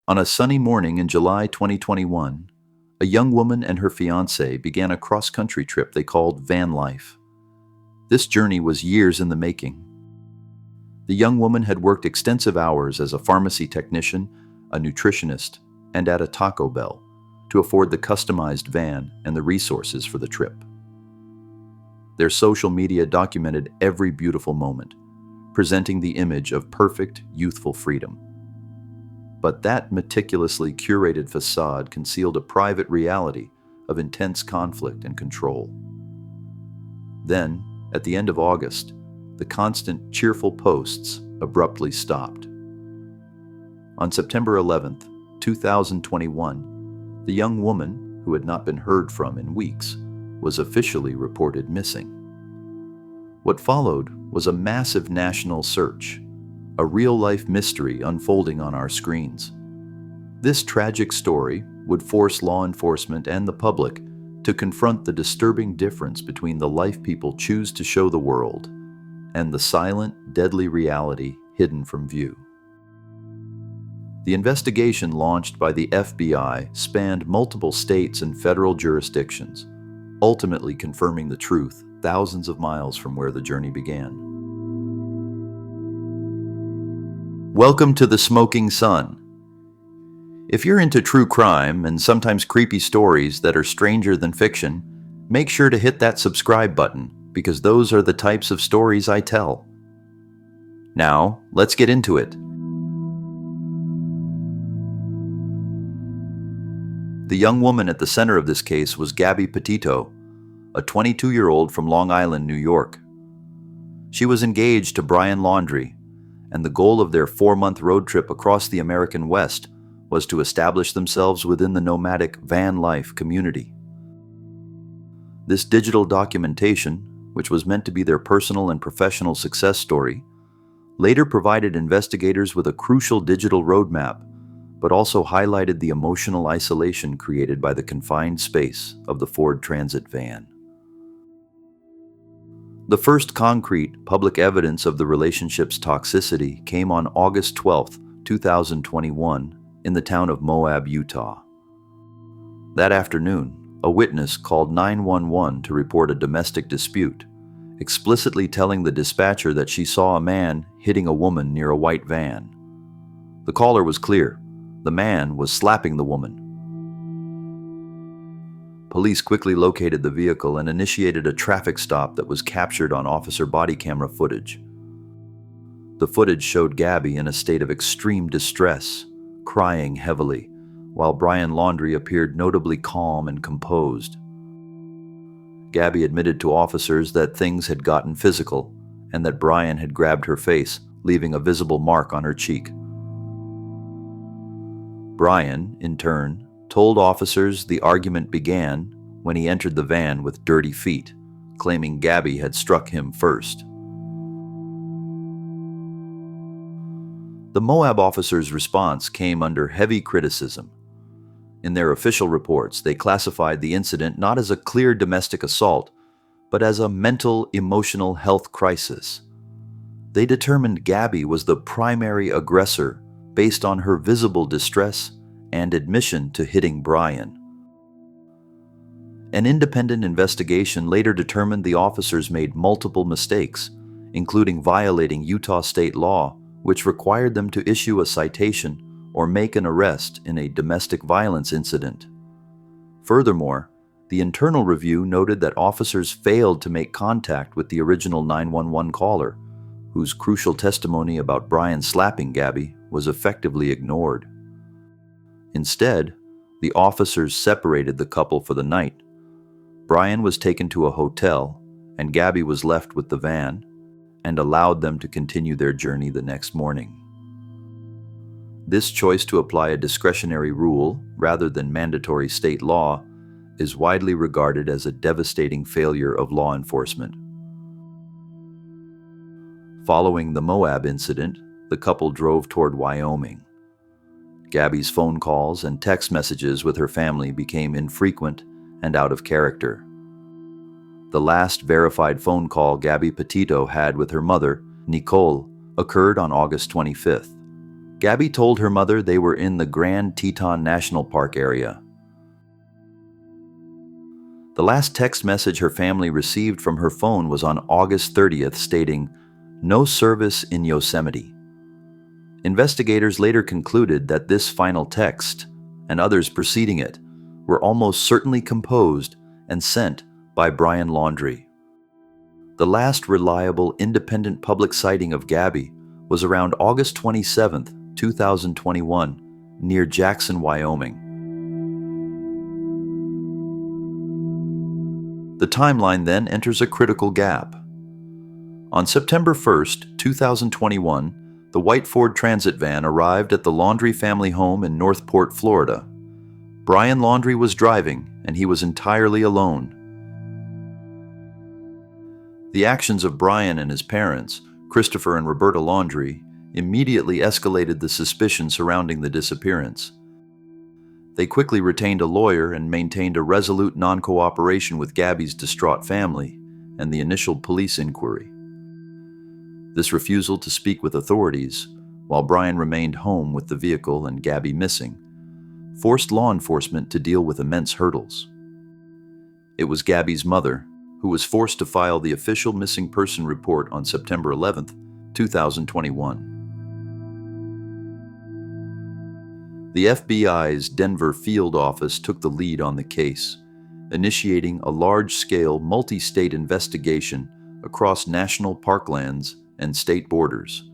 On a sunny morning in July 2021, a young woman and her fiancé began a cross-country trip they called van life. This journey was years in the making. The young woman had worked extensive hours as a pharmacy technician, a nutritionist, and at a Taco Bell to afford the customized van and the resources for the trip. Their social media documented every beautiful moment, presenting the image of perfect, youthful freedom. But that meticulously curated facade concealed a private reality of intense conflict and control. Then, at the end of August, the constant cheerful posts abruptly stopped. On September 11th, 2021, the young woman, who had not been heard from in weeks, was officially reported missing. What followed was a massive national search, a real-life mystery unfolding on our screens. This tragic story would force law enforcement and the public to confront the disturbing difference between the life people choose to show the world and the silent, deadly reality hidden from view. The investigation launched by the FBI spanned multiple states and federal jurisdictions, ultimately confirming the truth thousands of miles from where the journey began. Welcome to the Smoking Sun. If you're into true crime and sometimes creepy stories that are stranger than fiction, make sure to hit that subscribe button because those are the types of stories I tell. Now, let's get into it. The young woman at the center of this case was Gabby Petito, a 22-year-old from Long Island, New York. She was engaged to Brian Laundrie, and the goal of their 4-month road trip across the American West was to establish themselves within the nomadic van life community. This digital documentation, which was meant to be their personal and professional success story, later provided investigators with a crucial digital roadmap, but also highlighted the emotional isolation created by the confined space of the Ford Transit van. The first concrete public evidence of the relationship's toxicity came on August 12, 2021, in the town of Moab, Utah. That afternoon, a witness called 911 to report a domestic dispute, explicitly telling the dispatcher that she saw a man hitting a woman near a white van. The caller was clear. The man was slapping the woman. Police quickly located the vehicle and initiated a traffic stop that was captured on officer body camera footage. The footage showed Gabby in a state of extreme distress, crying heavily, while Brian Laundrie appeared notably calm and composed. Gabby admitted to officers that things had gotten physical and that Brian had grabbed her face, leaving a visible mark on her cheek. Brian, in turn, told officers the argument began when he entered the van with dirty feet, claiming Gabby had struck him first. The Moab officers' response came under heavy criticism. In their official reports, they classified the incident not as a clear domestic assault, but as a mental, emotional health crisis. They determined Gabby was the primary aggressor based on her visible distress and admission to hitting Brian. An independent investigation later determined the officers made multiple mistakes, including violating Utah state law, which required them to issue a citation or make an arrest in a domestic violence incident. Furthermore, the internal review noted that officers failed to make contact with the original 911 caller, whose crucial testimony about Brian slapping Gabby was effectively ignored. Instead, the officers separated the couple for the night. Brian was taken to a hotel, and Gabby was left with the van, and allowed them to continue their journey the next morning. This choice to apply a discretionary rule rather than mandatory state law is widely regarded as a devastating failure of law enforcement. Following the Moab incident, the couple drove toward Wyoming. Gabby's phone calls and text messages with her family became infrequent and out of character. The last verified phone call Gabby Petito had with her mother, Nicole, occurred on August 25th. Gabby told her mother they were in the Grand Teton National Park area. The last text message her family received from her phone was on August 30th, stating, "No service in Yosemite." Investigators later concluded that this final text, and others preceding it, were almost certainly composed and sent by Brian Laundrie. The last reliable independent public sighting of Gabby was around August 27th, 2021, near Jackson, Wyoming. The timeline then enters a critical gap. On September 1st, 2021, the white Ford Transit van arrived at the Laundrie family home in Northport, Florida. Brian Laundrie was driving, and he was entirely alone. The actions of Brian and his parents, Christopher and Roberta Laundrie, immediately escalated the suspicion surrounding the disappearance. They quickly retained a lawyer and maintained a resolute non-cooperation with Gabby's distraught family and the initial police inquiry. This refusal to speak with authorities, while Brian remained home with the vehicle and Gabby missing, forced law enforcement to deal with immense hurdles. It was Gabby's mother who was forced to file the official missing person report on September 11th, 2021. The FBI's Denver field office took the lead on the case, initiating a large-scale multi-state investigation across national parklands and state borders,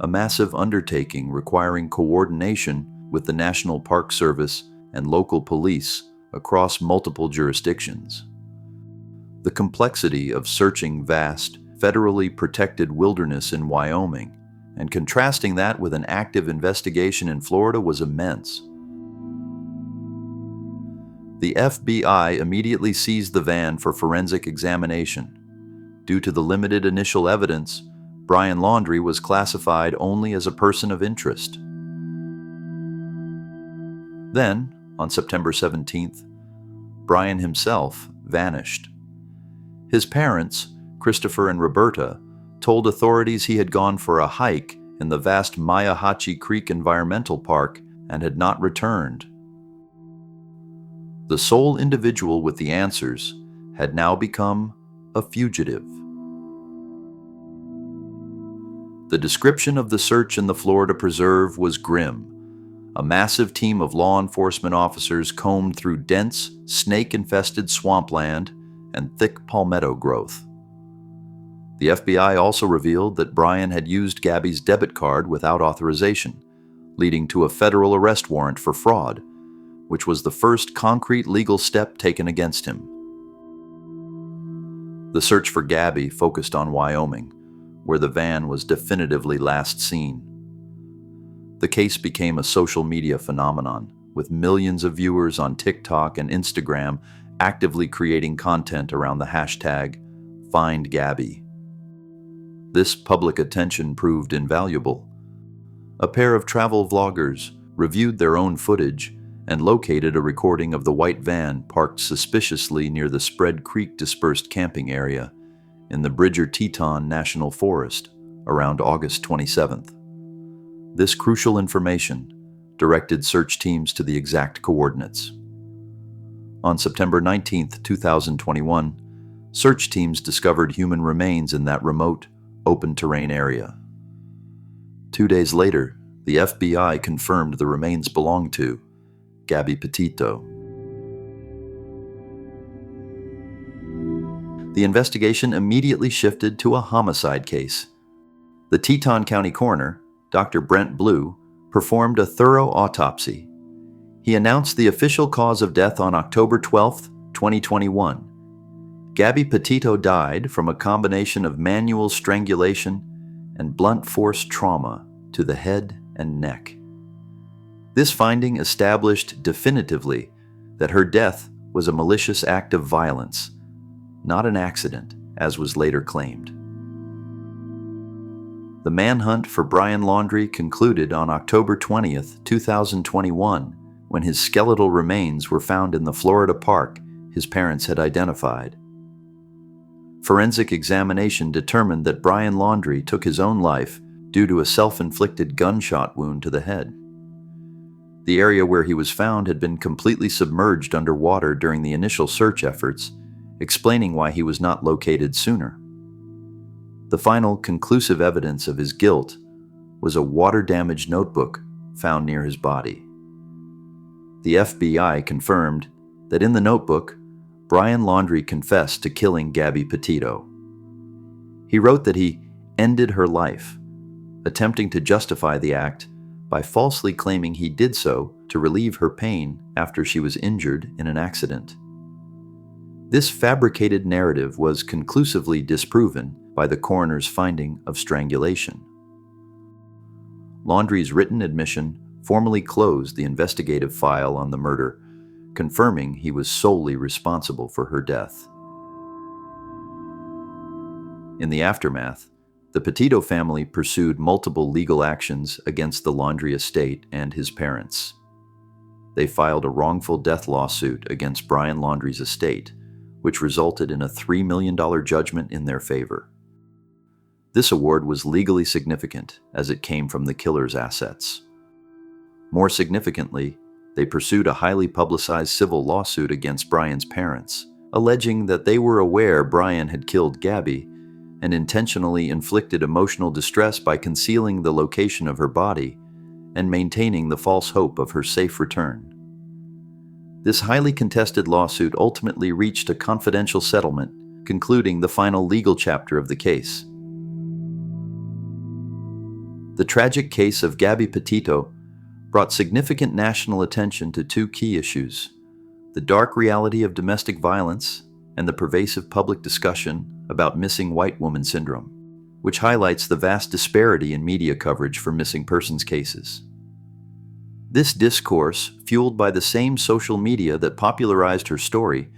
a massive undertaking requiring coordination with the National Park Service and local police across multiple jurisdictions. The complexity of searching vast, federally protected wilderness in Wyoming and contrasting that with an active investigation in Florida was immense. The FBI immediately seized the van for forensic examination. Due to the limited initial evidence, Brian Laundrie was classified only as a person of interest. Then, on September 17th, Brian himself vanished. His parents, Christopher and Roberta, told authorities he had gone for a hike in the vast Myahachie Creek Environmental Park and had not returned. The sole individual with the answers had now become a fugitive. The description of the search in the Florida preserve was grim. A massive team of law enforcement officers combed through dense, snake-infested swampland and thick palmetto growth. The FBI also revealed that Brian had used Gabby's debit card without authorization, leading to a federal arrest warrant for fraud, which was the first concrete legal step taken against him. The search for Gabby focused on Wyoming, where the van was definitively last seen. The case became a social media phenomenon, with millions of viewers on TikTok and Instagram actively creating content around the hashtag #FindGabby. This public attention proved invaluable. A pair of travel vloggers reviewed their own footage and located a recording of the white van parked suspiciously near the Spread Creek dispersed camping area in the Bridger Teton National Forest around August 27th. This crucial information directed search teams to the exact coordinates. On September 19th, 2021, search teams discovered human remains in that remote, open-terrain area. 2 days later, the FBI confirmed the remains belonged to Gabby Petito. The investigation immediately shifted to a homicide case. The Teton County coroner, Dr. Brent Blue, performed a thorough autopsy. He announced the official cause of death on October 12, 2021. Gabby Petito died from a combination of manual strangulation and blunt force trauma to the head and neck. This finding established definitively that her death was a malicious act of violence, not an accident, as was later claimed. The manhunt for Brian Laundrie concluded on October 20th, 2021, when his skeletal remains were found in the Florida park his parents had identified. Forensic examination determined that Brian Laundrie took his own life due to a self-inflicted gunshot wound to the head. The area where he was found had been completely submerged underwater during the initial search efforts, explaining why he was not located sooner. The final conclusive evidence of his guilt was a water-damaged notebook found near his body. The FBI confirmed that in the notebook, Brian Laundrie confessed to killing Gabby Petito. He wrote that he ended her life, attempting to justify the act by falsely claiming he did so to relieve her pain after she was injured in an accident. This fabricated narrative was conclusively disproven by the coroner's finding of strangulation. Laundrie's written admission formally closed the investigative file on the murder, confirming he was solely responsible for her death. In the aftermath, the Petito family pursued multiple legal actions against the Laundrie estate and his parents. They filed a wrongful death lawsuit against Brian Laundrie's estate, which resulted in a $3 million judgment in their favor. This award was legally significant as it came from the killer's assets. More significantly, they pursued a highly publicized civil lawsuit against Brian's parents, alleging that they were aware Brian had killed Gabby and intentionally inflicted emotional distress by concealing the location of her body and maintaining the false hope of her safe return. This highly contested lawsuit ultimately reached a confidential settlement, concluding the final legal chapter of the case. The tragic case of Gabby Petito brought significant national attention to two key issues: the dark reality of domestic violence and the pervasive public discussion about missing white woman syndrome, which highlights the vast disparity in media coverage for missing persons cases. This discourse, fueled by the same social media that popularized her story,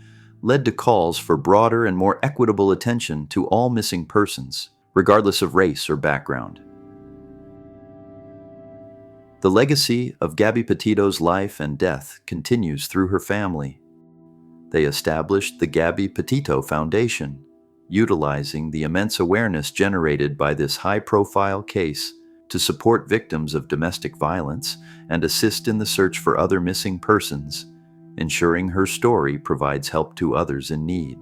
led to calls for broader and more equitable attention to all missing persons, regardless of race or background. The legacy of Gabby Petito's life and death continues through her family. They established the Gabby Petito Foundation, utilizing the immense awareness generated by this high-profile case to support victims of domestic violence and assist in the search for other missing persons, ensuring her story provides help to others in need.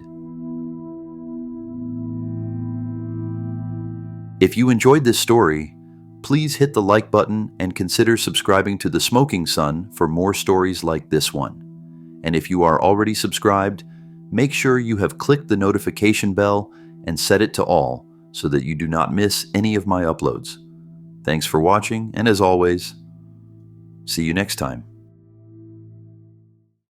If you enjoyed this story, please hit the like button and consider subscribing to The Smoking Sun for more stories like this one. And if you are already subscribed, make sure you have clicked the notification bell and set it to all so that you do not miss any of my uploads. Thanks for watching, and as always, see you next time.